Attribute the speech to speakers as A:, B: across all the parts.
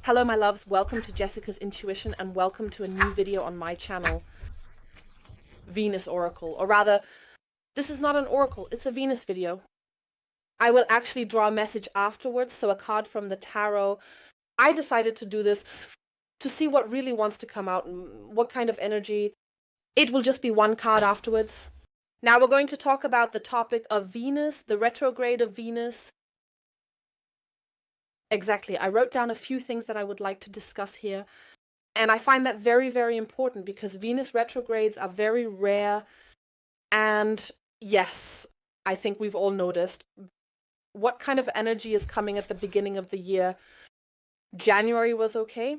A: Hello my loves, welcome to Jessica's Intuition and welcome to a new video on my channel, Venus Oracle. Or rather, this is not an oracle, it's a Venus video. I will actually draw a message afterwards, so a card from the tarot. I decided to do this to see what really wants to come out and what kind of energy. It will just be one card afterwards. Now we're going to talk about the topic of Venus, the retrograde of Venus. Exactly. I wrote down a few things that I would like to discuss here. And I find that very, very important because Venus retrogrades are very rare. And yes, I think we've all noticed what kind of energy is coming at the beginning of the year. January was okay.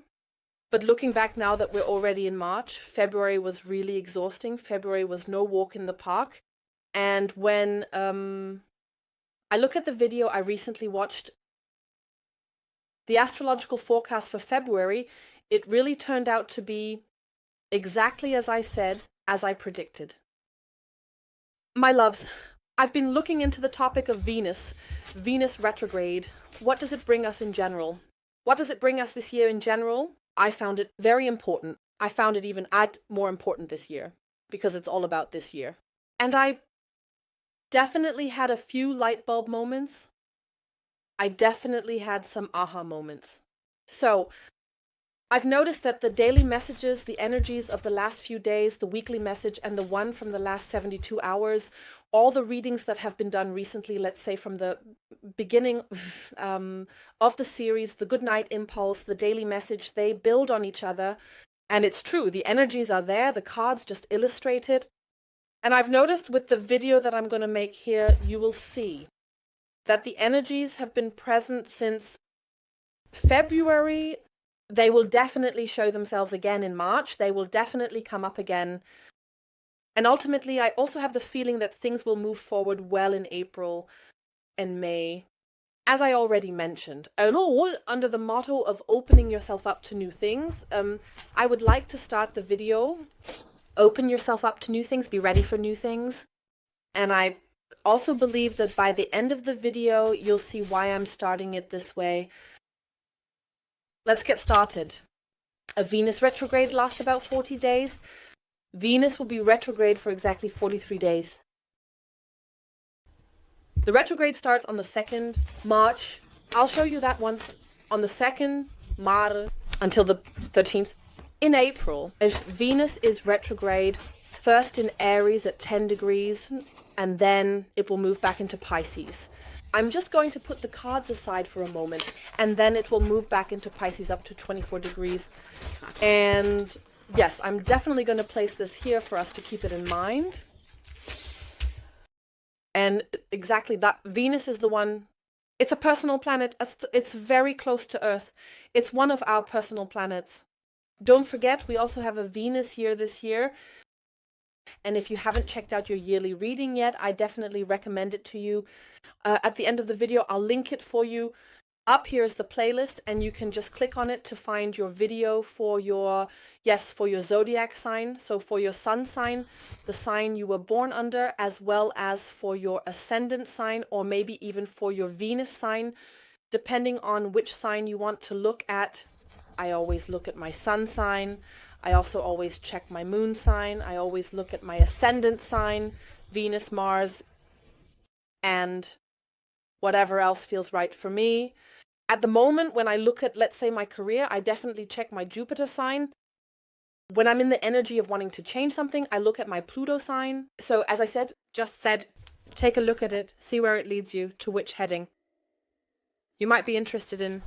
A: But looking back now that we're already in March, February was really exhausting. February was no walk in the park. And when I look at the video I recently watched, the astrological forecast for February, it really turned out to be exactly as I said, as I predicted. My loves, I've been looking into the topic of Venus retrograde. What does it bring us in general? What does it bring us this year in general? I found it very important. I found it even more important this year because it's all about this year. And I definitely had a few light bulb moments. I definitely had some aha moments. So I've noticed that the daily messages, the energies of the last few days, the weekly message, and the one from the last 72 hours, all the readings that have been done recently, let's say from the beginning of the series, the Good Night Impulse, the daily message, they build on each other. And it's true, the energies are there, the cards just illustrate it. And I've noticed with the video that I'm going to make here, you will see that the energies have been present since February. They will definitely show themselves again in March. They will definitely come up again. And ultimately, I also have the feeling that things will move forward well in April and May. As I already mentioned, and all under the motto of opening yourself up to new things, I would like to start the video, open yourself up to new things, be ready for new things. And I also believe that by the end of the video, you'll see why I'm starting it this way. Let's get started. A Venus retrograde lasts about 40 days. Venus will be retrograde for exactly 43 days. The retrograde starts on the 2nd March. I'll show you that once on the 2nd March until the 13th. In April, Venus is retrograde first in Aries at 10 degrees, and then it will move back into Pisces. I'm just going to put the cards aside for a moment, and then it will move back into Pisces up to 24 degrees. And yes, I'm definitely going to place this here for us to keep it in mind. And exactly that, Venus is the one, it's a personal planet. It's very close to Earth. It's one of our personal planets. Don't forget, we also have a Venus year this year. And if you haven't checked out your yearly reading yet, I definitely recommend it to you. At the end of the video, I'll link it for you. Up here is the playlist, and you can just click on it to find your video for your zodiac sign. So for your sun sign, the sign you were born under, as well as for your ascendant sign, or maybe even for your Venus sign, depending on which sign you want to look at. I always look at my sun sign. I also always check my moon sign. I always look at my ascendant sign, Venus, Mars, and whatever else feels right for me. At the moment, when I look at, let's say, my career, I definitely check my Jupiter sign. When I'm in the energy of wanting to change something, I look at my Pluto sign. So as I said, take a look at it, see where it leads you, to which heading you might be interested in.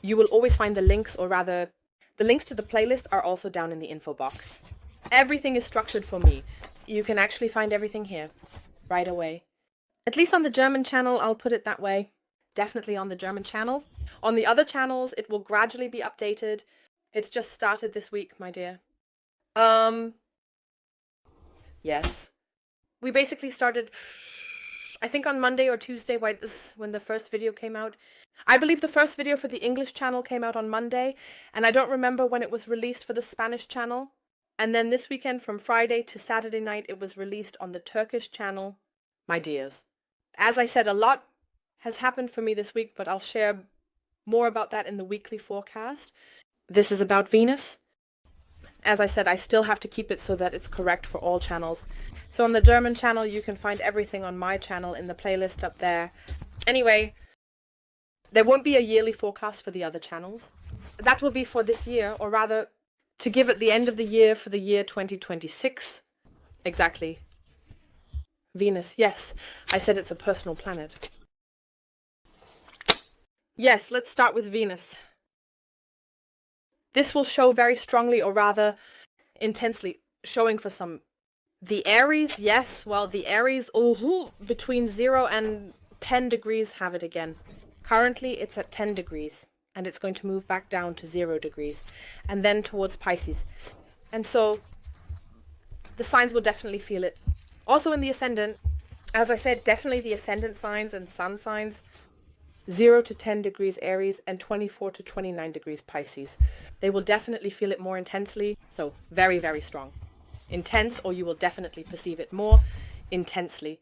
A: You will always find the links, or rather, the links to the playlist are also down in the info box. Everything is structured for me. You can actually find everything here right away. At least on the German channel, I'll put it that way. Definitely on the German channel. On the other channels, it will gradually be updated. It's just started this week, my dear. Yes. We basically started, I think on Monday or Tuesday when the first video came out. I believe the first video for the English channel came out on Monday, and I don't remember when it was released for the Spanish channel. And then this weekend, from Friday to Saturday night, it was released on the Turkish channel. My dears. As I said, a lot has happened for me this week, but I'll share More about that in the weekly forecast. This is about Venus. As I said, I still have to keep it so that it's correct for all channels. So on the German channel, you can find everything on my channel in the playlist up there. Anyway, there won't be a yearly forecast for the other channels. That will be for this year, or rather, to give at the end of the year for the year 2026. Exactly. Venus, yes. I said it's a personal planet. Yes, let's start with Venus. This will show very strongly, or rather intensely, showing for some. The Aries, yes, well, the Aries, between 0 and 10 degrees have it again. Currently, it's at 10 degrees, and it's going to move back down to 0 degrees, and then towards Pisces. And so, the signs will definitely feel it. Also in the ascendant, as I said, definitely the ascendant signs and sun signs, 0 to 10 degrees Aries and 24 to 29 degrees Pisces. They will definitely feel it more intensely, so very, very strong. Intense, or you will definitely perceive it more intensely.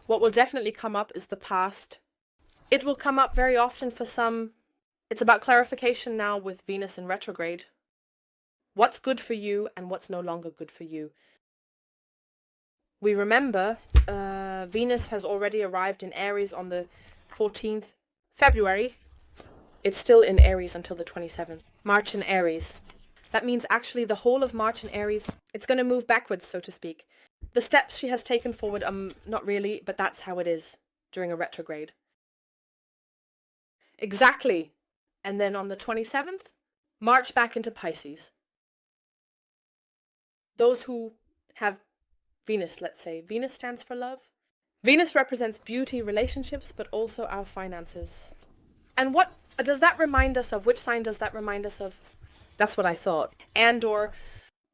A: What will definitely come up is the past. It will come up very often for some. It's about clarification now with Venus in retrograde. What's good for you and what's no longer good for you. We remember Venus has already arrived in Aries on the 14th February. It's still in Aries until the 27th. March in Aries. That means actually the whole of March in Aries, it's going to move backwards, so to speak. The steps she has taken forward, not really, but that's how it is during a retrograde. Exactly. And then on the 27th, March back into Pisces. Those who have Venus, let's say. Venus stands for love. Venus represents beauty, relationships, but also our finances. And what does that remind us of? Which sign does that remind us of? That's what I thought. And or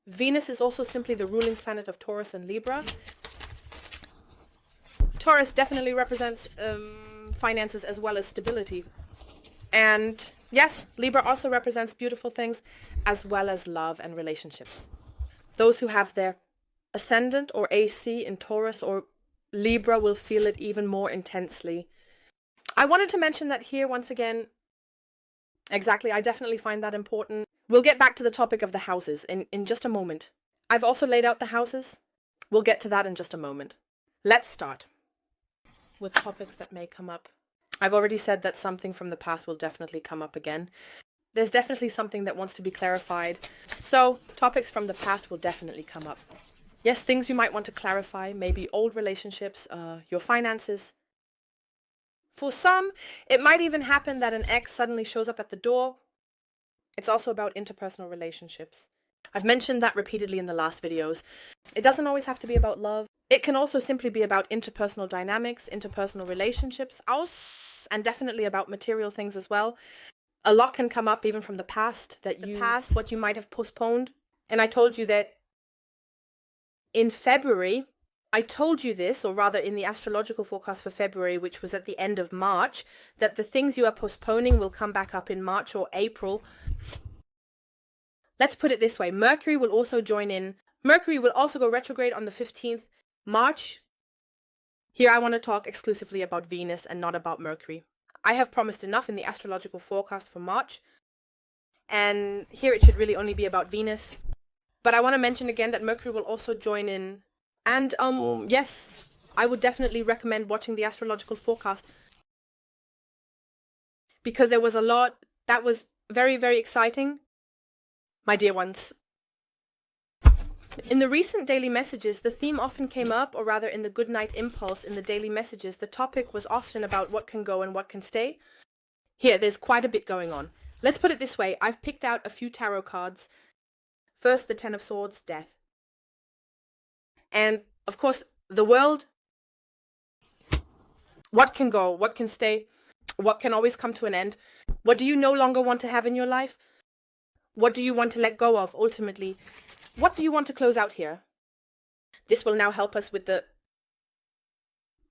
A: Venus is also simply the ruling planet of Taurus and Libra. Taurus definitely represents finances as well as stability. And yes, Libra also represents beautiful things as well as love and relationships. Those who have their ascendant or AC in Taurus or Libra will feel it even more intensely. I wanted to mention that here once again. Exactly, I definitely find that important. We'll get back to the topic of the houses in just a moment. I've also laid out the houses. We'll get to that in just a moment. Let's start with topics that may come up. I've already said that something from the past will definitely come up again. There's definitely something that wants to be clarified. So, topics from the past will definitely come up. Yes, things you might want to clarify, maybe old relationships, your finances. For some, it might even happen that an ex suddenly shows up at the door. It's also about interpersonal relationships. I've mentioned that repeatedly in the last videos. It doesn't always have to be about love. It can also simply be about interpersonal dynamics, interpersonal relationships, and definitely about material things as well. A lot can come up even from the past, what you might have postponed. And I told you that in February, I told you this, or rather in the astrological forecast for February, which was at the end of March, that the things you are postponing will come back up in March or April. Let's put it this way. Mercury will also join in. Mercury will also go retrograde on the 15th March. Here I want to talk exclusively about Venus and not about Mercury. I have promised enough in the astrological forecast for March. And here it should really only be about Venus. But I want to mention again that Mercury will also join in. And yes, I would definitely recommend watching the astrological forecast. Because there was a lot that was very, very exciting. My dear ones. In the recent daily messages, the theme often came up, or rather in the Good Night Impulse in the daily messages, the topic was often about what can go and what can stay. Here, there's quite a bit going on. Let's put it this way. I've picked out a few tarot cards. First, the Ten of Swords, death. And, of course, the world. What can go? What can stay? What can always come to an end? What do you no longer want to have in your life? What do you want to let go of, ultimately? What do you want to close out here? This will now help us with the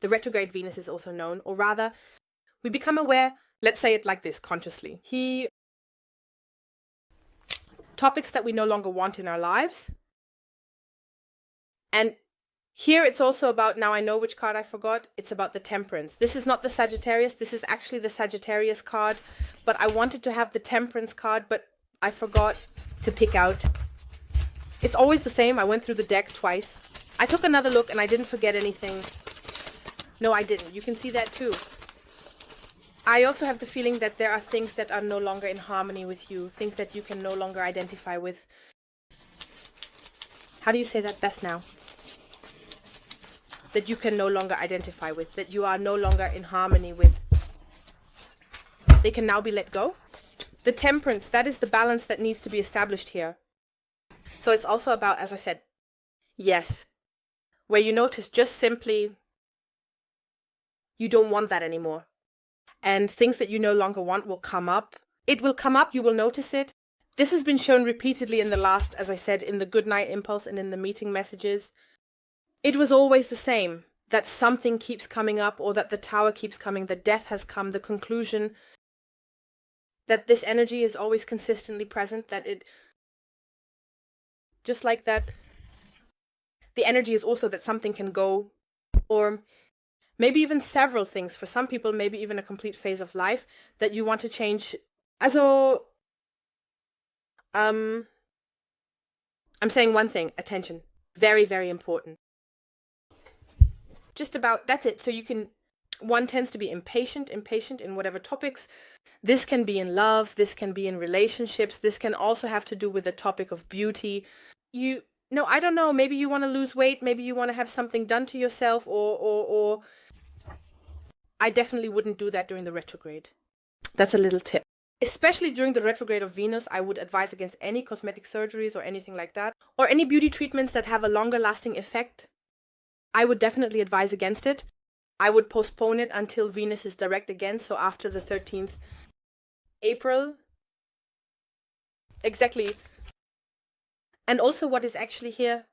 A: retrograde Venus is also known, or rather, we become aware, let's say it like this, consciously. Topics that we no longer want in our lives. And Here it's also about, now I know which card I forgot, it's about the Temperance. This is not the Sagittarius, this is actually the Sagittarius card, but I wanted to have the Temperance card, but I forgot to pick out. It's always the same, I went through the deck twice. I took another look and I didn't forget anything. No, I didn't. You can see that too. I also have the feeling that there are things that are no longer in harmony with you, things that you can no longer identify with. How do you say that best now? That you can no longer identify with, that you are no longer in harmony with. They can now be let go. The Temperance, that is the balance that needs to be established here. So it's also about, as I said, yes, where you notice just simply you don't want that anymore. And things that you no longer want will come up. It will come up, you will notice it. This has been shown repeatedly in the last, as I said, in the Good Night Impulse and in the meeting messages. It was always the same, that something keeps coming up, or that the Tower keeps coming, that death has come, the conclusion, that this energy is always consistently present, that it, just like that, the energy is also that something can go, or maybe even several things. For some people, maybe even a complete phase of life that you want to change. Also, I'm saying one thing, attention, very, very important. Just about, that's it. So you can, one tends to be impatient in whatever topics. This can be in love, this can be in relationships, this can also have to do with the topic of beauty. I don't know, maybe you want to lose weight, maybe you want to have something done to yourself, or I definitely wouldn't do that during the retrograde. That's a little tip. Especially during the retrograde of Venus, I would advise against any cosmetic surgeries or anything like that, or any beauty treatments that have a longer lasting effect. I would definitely advise against it. I would postpone it until Venus is direct again, so after the 13th April. Exactly. And also what is actually here,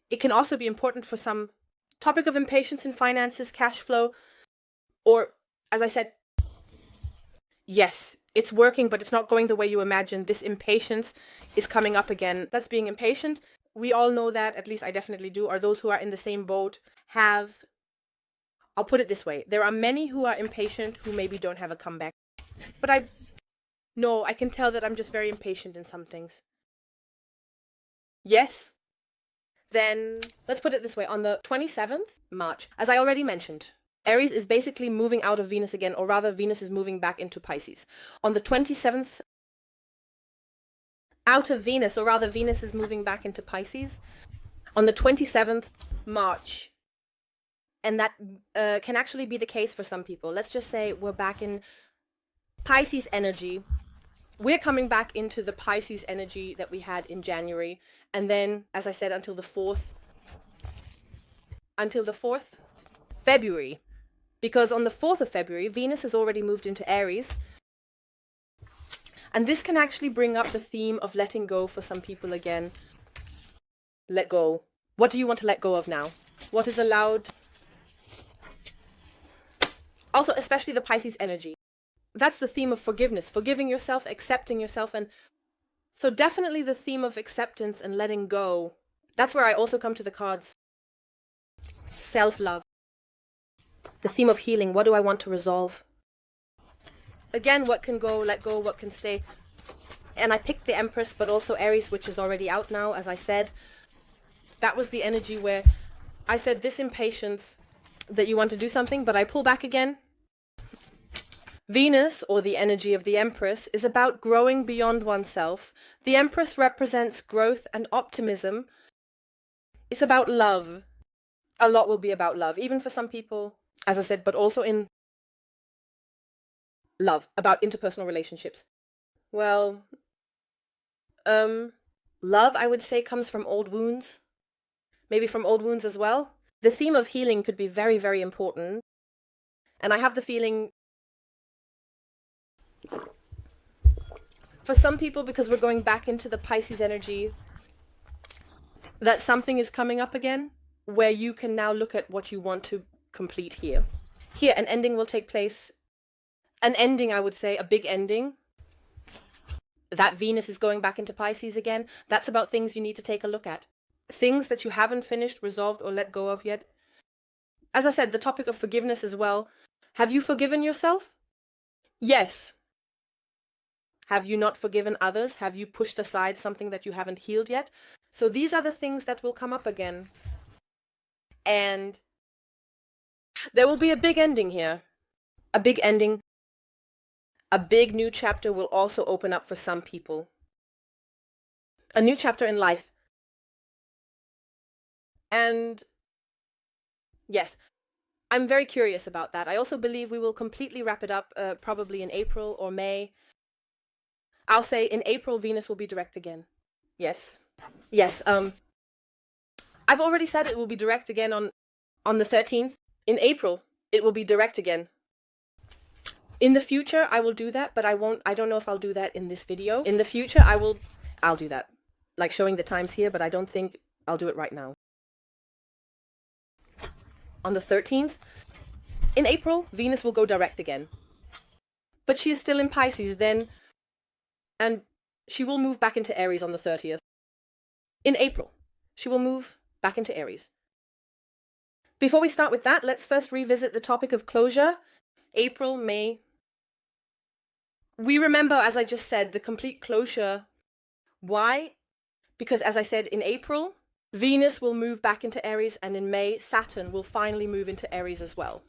A: it can also be important for some topic of impatience in finances, cash flow, or, as I said, yes, it's working, but it's not going the way you imagine. This impatience is coming up again. That's being impatient. We all know that, at least I definitely do, or those who are in the same boat have, I'll put it this way, there are many who are impatient who maybe don't have a comeback. But I can tell that I'm just very impatient in some things. Yes. Then, let's put it this way, on the 27th March, as I already mentioned, Aries is basically moving out of Venus again, or rather Venus is moving back into Pisces. On the 27th, out of Venus, or rather Venus is moving back into Pisces. On the 27th March, and that can actually be the case for some people. Let's just say we're back in Pisces energy. We're coming back into the Pisces energy that we had in January. And then, as I said, until the 4th February. Because on the 4th of February, Venus has already moved into Aries. And this can actually bring up the theme of letting go for some people again. Let go. What do you want to let go of now? What is allowed? Also, especially the Pisces energy. That's the theme of forgiveness, forgiving yourself, accepting yourself. And so definitely the theme of acceptance and letting go. That's where I also come to the cards. Self-love. The theme of healing. What do I want to resolve? Again, what can go, let go, what can stay. And I picked the Empress, but also Aries, which is already out now, as I said. That was the energy where I said this impatience that you want to do something, but I pull back again. Venus, or the energy of the Empress, is about growing beyond oneself. The Empress represents growth and optimism. It's about love. A lot will be about love, even for some people, as I said, but also in love, about interpersonal relationships. Well, love, I would say, comes from old wounds. Maybe from old wounds as well. The theme of healing could be very, very important. And I have the feeling, for some people, because we're going back into the Pisces energy, that something is coming up again, where you can now look at what you want to complete here. Here, an ending will take place. An ending, I would say, a big ending. That Venus is going back into Pisces again. That's about things you need to take a look at. things that you haven't finished, resolved, or let go of yet. As I said, the topic of forgiveness as well. Have you forgiven yourself? Yes. Have you not forgiven others? Have you pushed aside something that you haven't healed yet? So these are the things that will come up again. And there will be a big ending here. A big ending. A big new chapter will also open up for some people. A new chapter in life. And yes, I'm very curious about that. I also believe we will completely wrap it up probably in April or May. I'll say in April, Venus will be direct again. Yes. Yes. I've already said it will be direct again on the 13th. In April, it will be direct again. In the future, I will do that, but I don't know if I'll do that in this video. In the future, I'll do that. Like showing the times here, but I don't think I'll do it right now. On the 13th, in April, Venus will go direct again. But she is still in Pisces then, and she will move back into Aries on the 30th. In April, she will move back into Aries. Before we start with that, let's first revisit the topic of closure. April, May. We remember, as I just said, the complete closure. Why? Because as I said, in April, Venus will move back into Aries, and in May, Saturn will finally move into Aries as well.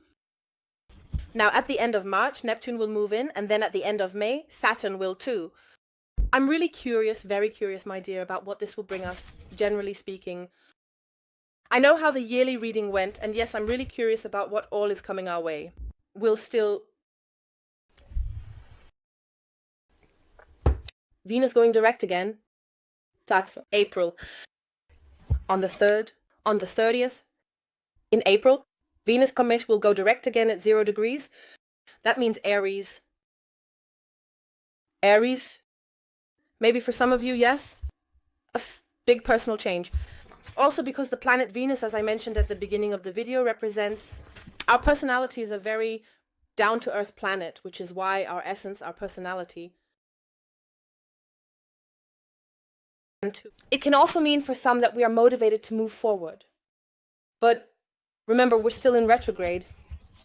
A: Now, at the end of March, Neptune will move in, and then at the end of May, Saturn will too. I'm really curious, very curious, my dear, about what this will bring us, generally speaking. I know how the yearly reading went, and yes, I'm really curious about what all is coming our way. Venus going direct again. That's April. On the 3rd, on the 30th, in April, Venus Comesh will go direct again at 0 degrees. That means Aries. Aries, maybe for some of you, yes, a big personal change. Also because the planet Venus, as I mentioned at the beginning of the video, represents our personality is a very down-to-earth planet, which is why our essence, our personality. It can also mean for some that we are motivated to move forward. But remember, we're still in retrograde,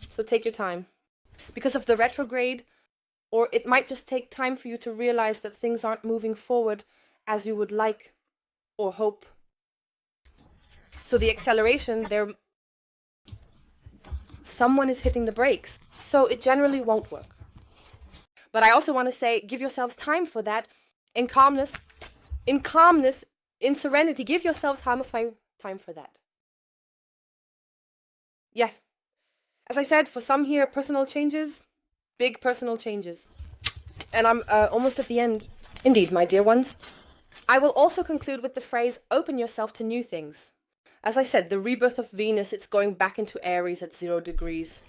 A: so take your time. Because of the retrograde, or it might just take time for you to realize that things aren't moving forward as you would like or hope. So the acceleration, someone is hitting the brakes. So it generally won't work. But I also want to say, give yourselves time for that in calmness, in serenity. Give yourselves time for that. Yes. As I said, for some here, personal changes, big personal changes. And I'm almost at the end. Indeed, my dear ones. I will also conclude with the phrase, open yourself to new things. As I said, the rebirth of Venus, it's going back into Aries at 0 degrees.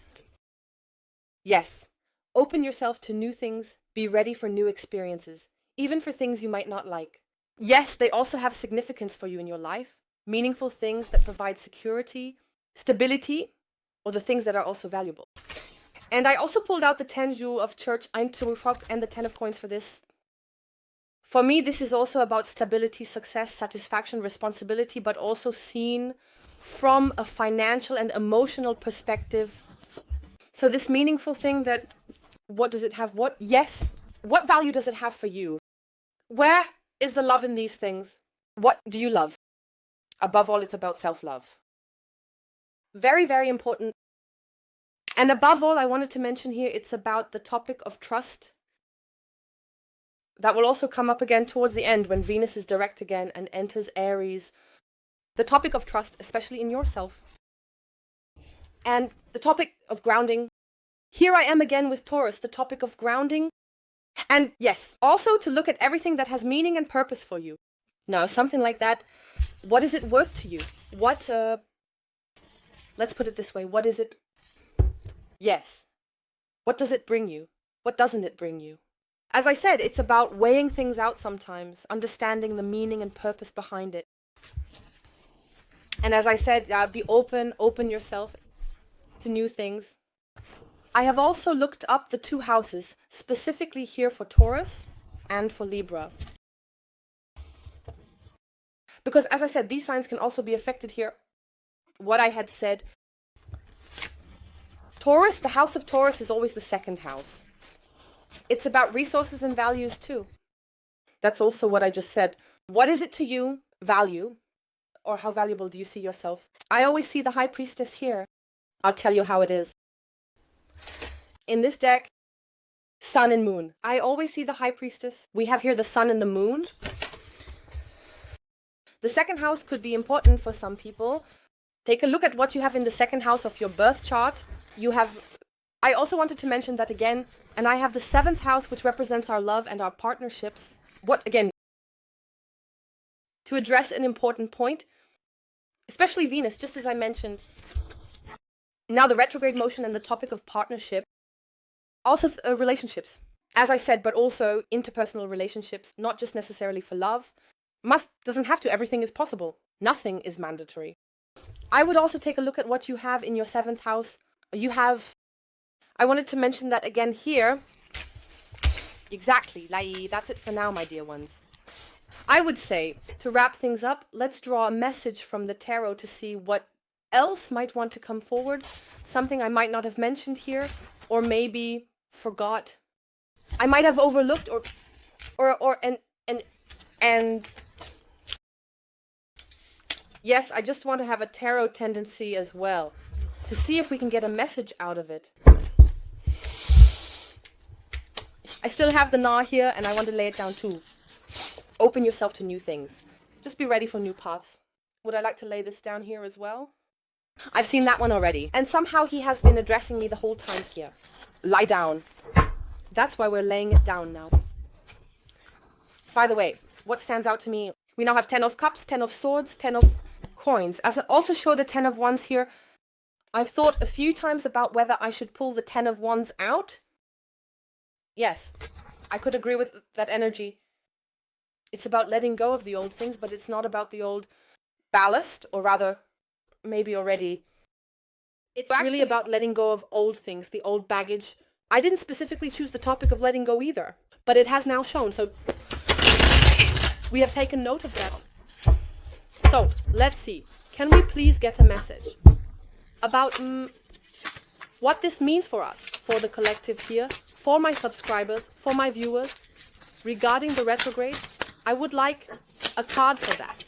A: Yes. Open yourself to new things. Be ready for new experiences, even for things you might not like. Yes, they also have significance for you in your life. Meaningful things that provide security, stability, or the things that are also valuable. And I also pulled out the 10 jewel of church, Eintürfach, and the 10 of coins for this. For me, this is also about stability, success, satisfaction, responsibility, but also seen from a financial and emotional perspective. So this meaningful thing that, what does it have? What value does it have for you? Where is the love in these things? What do you love? Above all, it's about self-love. Very, very important. And above all, I wanted to mention here, it's about the topic of trust. That will also come up again towards the end when Venus is direct again and enters Aries. The topic of trust, especially in yourself. And the topic of grounding. Here I am again with Taurus, the topic of grounding. And yes, also to look at everything that has meaning and purpose for you. Now, something like that, what is it worth to you? Let's put it this way, what is it? Yes. What does it bring you? What doesn't it bring you? As I said, it's about weighing things out sometimes, understanding the meaning and purpose behind it. And as I said, be open yourself to new things. I have also looked up the 2 houses, specifically here for Taurus and for Libra. Because as I said, these signs can also be affected here. What I had said, Taurus, the house of Taurus is always the second house. It's about resources and values too. That's also what I just said. What is it to you, value? Or how valuable do you see yourself? I always see the High Priestess here. I'll tell you how it is. In this deck, Sun and Moon. I always see the High Priestess. We have here the Sun and the Moon. The second house could be important for some people. Take a look at what you have in the second house of your birth chart. I also wanted to mention that again, and I have the seventh house, which represents our love and our partnerships. To address an important point, especially Venus, just as I mentioned. Now the retrograde motion and the topic of partnership. Also relationships, as I said, but also interpersonal relationships, not just necessarily for love. Doesn't have to, everything is possible. Nothing is mandatory. I would also take a look at what you have in your seventh house. I wanted to mention that again here. Exactly, that's it for now, my dear ones. I would say, to wrap things up, let's draw a message from the tarot to see what else might want to come forward. Something I might not have mentioned here, or maybe forgot. I might have overlooked and yes, I just want to have a tarot tendency as well, to see if we can get a message out of it. I still have the Na here, and I want to lay it down too. Open yourself to new things. Just be ready for new paths. Would I like to lay this down here as well? I've seen that one already. And somehow he has been addressing me the whole time here. Lie down. That's why we're laying it down now. By the way, what stands out to me, we now have 10 of Cups, 10 of Swords, 10 of Coins. As I also show the 10 of Wands here, I've thought a few times about whether I should pull the 10 of Wands out. Yes, I could agree with that energy. It's about letting go of the old things, but it's not about the old ballast, or rather, maybe already. It's really about letting go of old things, the old baggage. I didn't specifically choose the topic of letting go either, but it has now shown, so we have taken note of that. So, let's see. Can we please get a message about what this means for us, for the collective here, for my subscribers, for my viewers, regarding the retrograde? I would like a card for that.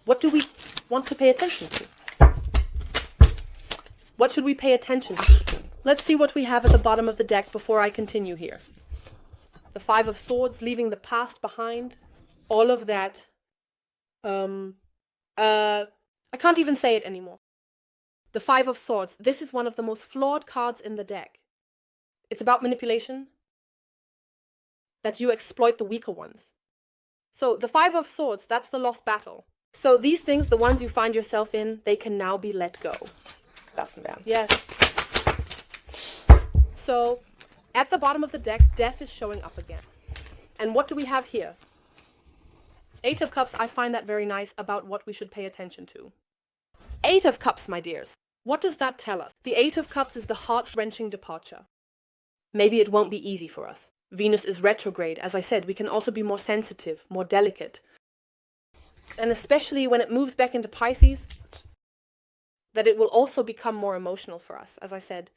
A: What do we want to pay attention to? What should we pay attention to? Let's see what we have at the bottom of the deck before I continue here. The Five of Swords, leaving the past behind. All of that. I can't even say it anymore. The Five of Swords. This is one of the most flawed cards in the deck. It's about manipulation. That you exploit the weaker ones. So the Five of Swords, that's the lost battle. So these things, the ones you find yourself in, they can now be let go. Yes. So at the bottom of the deck, death is showing up again. And what do we have here? Eight of Cups, I find that very nice about what we should pay attention to. Eight of Cups, my dears. What does that tell us? The Eight of Cups is the heart-wrenching departure. Maybe it won't be easy for us. Venus is retrograde. As I said, we can also be more sensitive, more delicate. And especially when it moves back into Pisces, that it will also become more emotional for us, as I said.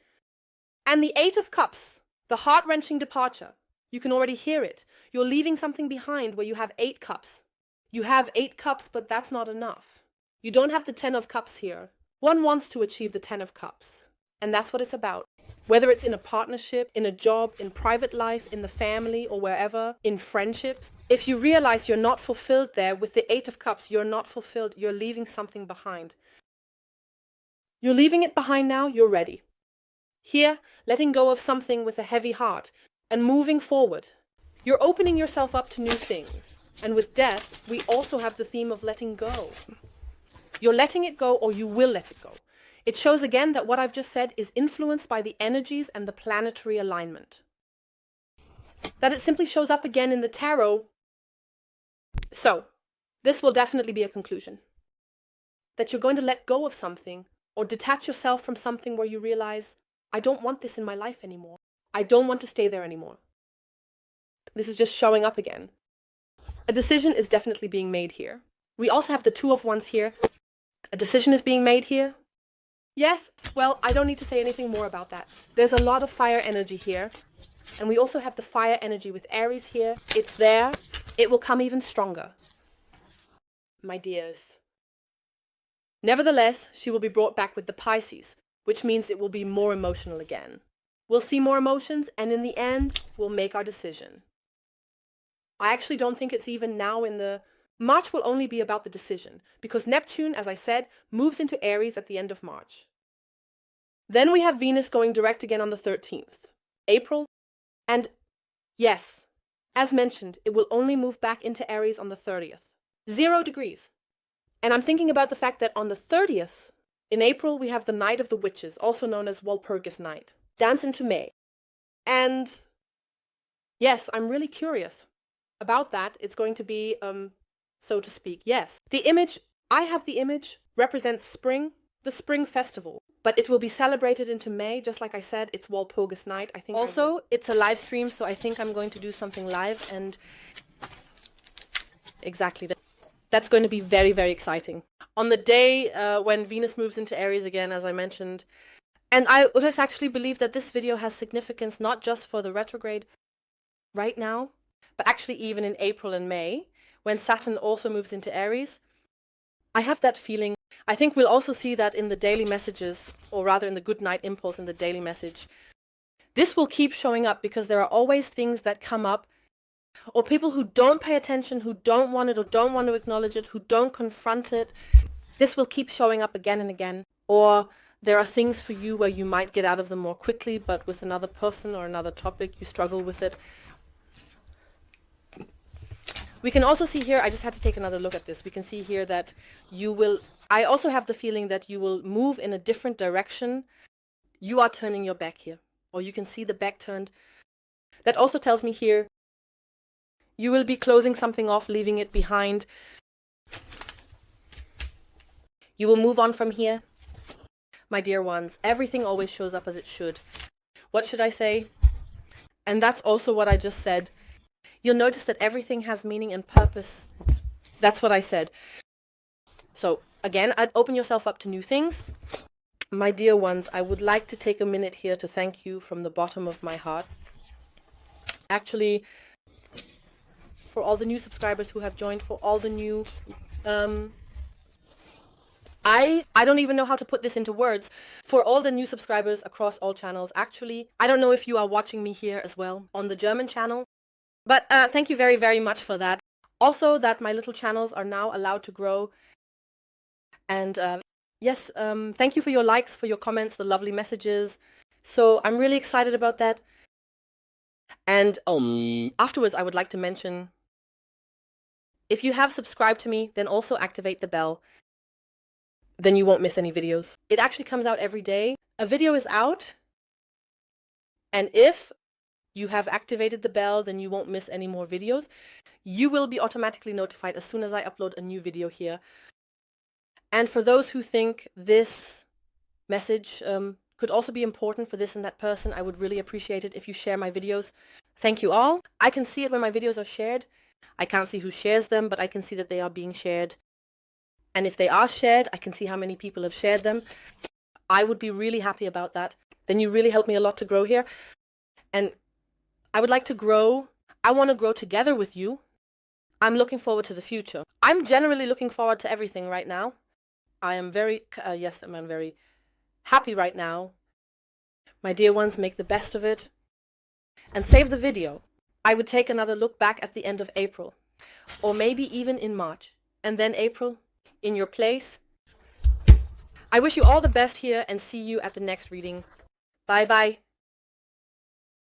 A: And the Eight of Cups, the heart-wrenching departure, you can already hear it. You're leaving something behind where you have 8 cups. You have 8 cups, but that's not enough. You don't have the 10 of Cups here. One wants to achieve the 10 of Cups. And that's what it's about. Whether it's in a partnership, in a job, in private life, in the family, or wherever, in friendships. If you realize you're not fulfilled there with the 8 of Cups, you're not fulfilled, you're leaving something behind. You're leaving it behind now, you're ready. Here, letting go of something with a heavy heart and moving forward. You're opening yourself up to new things. And with death, we also have the theme of letting go. You're letting it go, or you will let it go. It shows again that what I've just said is influenced by the energies and the planetary alignment. That it simply shows up again in the tarot. So, this will definitely be a conclusion. That you're going to let go of something or detach yourself from something where you realize, I don't want this in my life anymore. I don't want to stay there anymore. This is just showing up again. A decision is definitely being made here. We also have the Two of Wands here. A decision is being made here. Yes, well, I don't need to say anything more about that. There's a lot of fire energy here. And we also have the fire energy with Aries here. It's there. It will come even stronger. My dears. Nevertheless, she will be brought back with the Pisces, which means it will be more emotional again. We'll see more emotions, and in the end, we'll make our decision. I actually don't think it's even now in the... March will only be about the decision, because Neptune, as I said, moves into Aries at the end of March. Then we have Venus going direct again on the 13th, April. And yes, as mentioned, it will only move back into Aries on the 30th. 0 degrees. And I'm thinking about the fact that on the 30th, in April, we have the Night of the Witches, also known as Walpurgis Night. Dance into May. And yes, I'm really curious about that. It's going to be, so to speak, yes. The image, I have the image, represents spring, the spring festival. But it will be celebrated into May, just like I said, it's Walpurgis Night. I think also, it's a live stream, so I think I'm going to do something live, and exactly, that's going to be very, very exciting. On the day when Venus moves into Aries again, as I mentioned, and I would actually believe that this video has significance not just for the retrograde right now, but actually even in April and May, when Saturn also moves into Aries. I have that feeling. I think we'll also see that in the daily messages, or rather in the good night impulse in the daily message. This will keep showing up because there are always things that come up, or people who don't pay attention, who don't want it or don't want to acknowledge it, who don't confront it. This will keep showing up again and again. Or there are things for you where you might get out of them more quickly, but with another person or another topic, you struggle with it. We can also see here, I just had to take another look at this. We can see here that you will, I also have the feeling that you will move in a different direction. You are turning your back here, or you can see the back turned. That also tells me here, you will be closing something off, leaving it behind. You will move on from here. My dear ones, everything always shows up as it should. What should I say? And that's also what I just said. You'll notice that everything has meaning and purpose. That's what I said. So, again, I'd open yourself up to new things. My dear ones, I would like to take a minute here to thank you from the bottom of my heart. Actually, for all the new subscribers who have joined, for all the new... I don't even know how to put this into words. For all the new subscribers across all channels, actually, I don't know if you are watching me here as well on the German channel. But thank you very, very much for that. Also, that my little channels are now allowed to grow. And yes, thank you for your likes, for your comments, the lovely messages. So I'm really excited about that. And afterwards, I would like to mention, if you have subscribed to me, then also activate the bell. Then you won't miss any videos. It actually comes out every day. A video is out. And if you have activated the bell, then you won't miss any more videos. You will be automatically notified as soon as I upload a new video here. And for those who think this message could also be important for this and that person, I would really appreciate it if you share my videos. Thank you all. I can see it when my videos are shared. I can't see who shares them, but I can see that they are being shared. And if they are shared, I can see how many people have shared them. I would be really happy about that. Then you really help me a lot to grow here. And I would like to grow. I want to grow together with you. I'm looking forward to the future. I'm generally looking forward to everything right now. I am very, I'm very happy right now. My dear ones, make the best of it. And save the video. I would take another look back at the end of April. Or maybe even in March. And then April, in your place. I wish you all the best here and see you at the next reading. Bye bye.